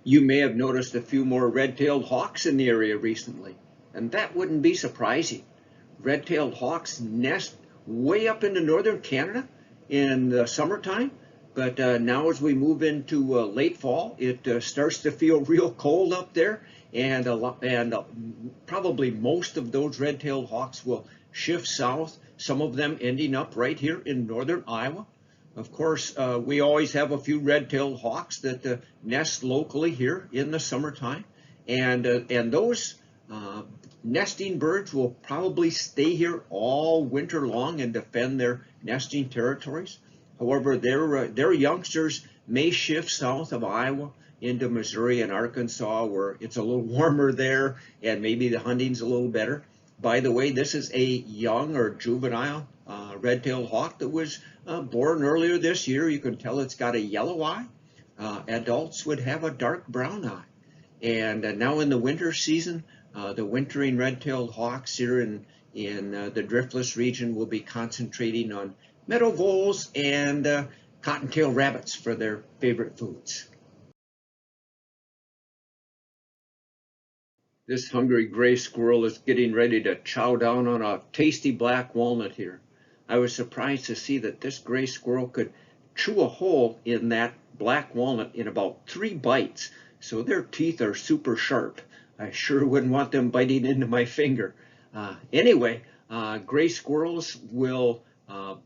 You may have noticed a few more red-tailed hawks in the area recently, and that wouldn't be surprising. Red-tailed hawks nest way up into northern Canada in the summertime, but now as we move into late fall, it starts to feel real cold up there, and probably most of those red-tailed hawks will shift south, some of them ending up right here in northern Iowa. Of course, we always have a few red-tailed hawks that nest locally here in the summertime, and those nesting birds will probably stay here all winter long and defend their nesting territories. However, their youngsters may shift south of Iowa into Missouri and Arkansas, where it's a little warmer there and maybe the hunting's a little better. By the way, this is a young or juvenile red-tailed hawk that was born earlier this year. You can tell it's got a yellow eye. Adults would have a dark brown eye. And now in the winter season, the wintering red-tailed hawks here in the driftless region will be concentrating on meadow voles and cottontail rabbits for their favorite foods. This hungry gray squirrel is getting ready to chow down on a tasty black walnut here. I was surprised to see that this gray squirrel could chew a hole in that black walnut in about 3 bites, so their teeth are super sharp. I sure wouldn't want them biting into my finger. Anyway, gray squirrels will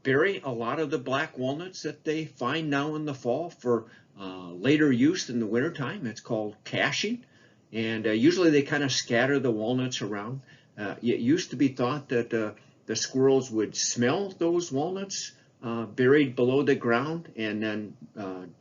bury a lot of the black walnuts that they find now in the fall for later use in the wintertime. It's called caching. And usually they kind of scatter the walnuts around. It used to be thought that the squirrels would smell those walnuts buried below the ground and then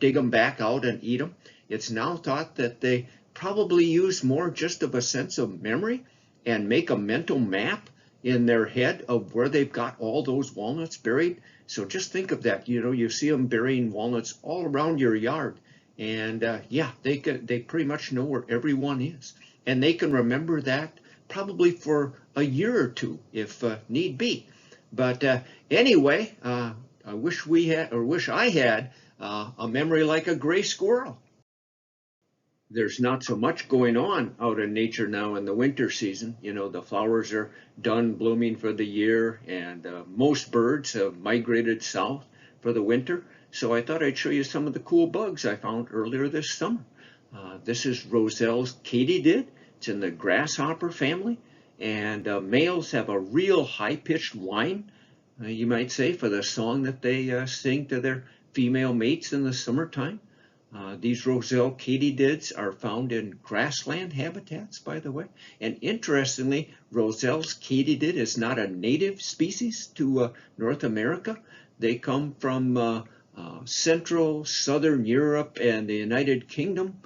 dig them back out and eat them. It's now thought that they probably use more just of a sense of memory and make a mental map in their head of where they've got all those walnuts buried. So just think of that. You see them burying walnuts all around your yard. And yeah, they pretty much know where everyone is, and they can remember that probably for a year or two if need be. But anyway, I wish I had a memory like a gray squirrel. There's not so much going on out in nature now in the winter season. The flowers are done blooming for the year, and most birds have migrated south for the winter. So I thought I'd show you some of the cool bugs I found earlier this summer. This is Roesel's katydid. It's in the grasshopper family, and males have a real high-pitched whine, you might say, for the song that they sing to their female mates in the summertime. These Roesel katydids are found in grassland habitats, by the way. And interestingly, Roesel's katydid is not a native species to North America. They come from Central, Southern Europe, and the United Kingdom.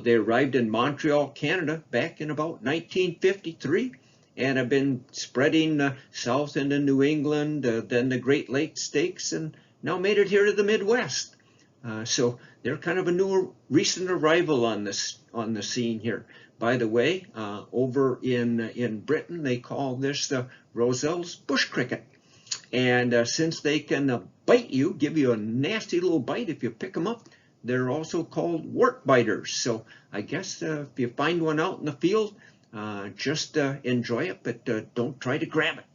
They arrived in Montreal, Canada, back in about 1953, and have been spreading south into New England, then the Great Lakes states, and now made it here to the Midwest. So they're kind of a recent arrival on the scene here. By the way, over in Britain, they call this the Roesel's bush cricket. And since they can bite you, give you a nasty little bite if you pick them up, they're also called wart biters. So I guess if you find one out in the field, just enjoy it, but don't try to grab it.